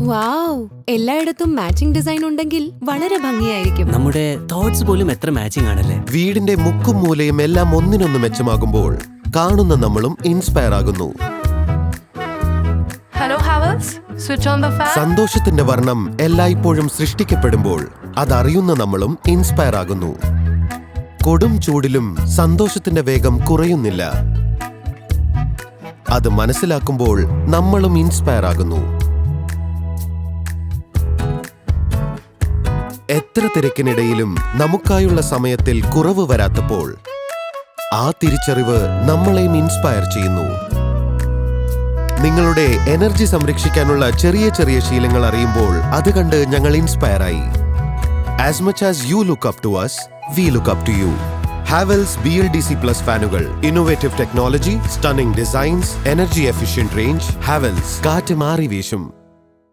വാവ്, എല്ലായിടത്തും matching design ഉണ്ടെങ്കിൽ വളരെ ഭംഗിയായിരിക്കും. നമ്മുടെ തോട്ട്സ് പോലും എത്ര മാച്ചിങ് ആണല്ലേ. വീടിന്റെ മുക്കും മൂലയും എല്ലാം ഒന്നിനൊന്ന് മെച്ചമാകുമ്പോൾ കാണുന്ന നമ്മളും ഇൻസ്പയർ ആകുന്നു. Hello Havels, switch on the fan. സന്തോഷത്തിന്റെ വർണ്ണം എല്ലായ്പ്പോഴും സൃഷ്ടിക്കപ്പെടുമ്പോൾ അതറിയുന്ന നമ്മളും ഇൻസ്പയർ ആകുന്നു. കൊടും ചൂടിലും സന്തോഷത്തിന്റെ വേഗം കുറയുന്നില്ല. അത് മനസ്സിലാക്കുമ്പോൾ നമ്മളും ഇൻസ്പയർ ആകുന്നു. എത്ര തിരക്കിനിടയിലും നമുക്കായുള്ള സമയത്തിൽ കുറവ് വരാത്തപ്പോൾ ആ തിരിച്ചറിവ് നമ്മളെയും ഇൻസ്പയർ ചെയ്യുന്നു. നിങ്ങളുടെ എനർജി സംരക്ഷിക്കാനുള്ള ചെറിയ ചെറിയ ശീലങ്ങൾ അറിയുമ്പോൾ അത് കണ്ട് ഞങ്ങൾ ഇൻസ്പയർ ആയി. As much as you look up to us, we look up to you. Havells BLDC plus ഫാനുകൾ, innovative technology, stunning designs, energy efficient range. Havells, കാറ്റ് മാറി വീശും.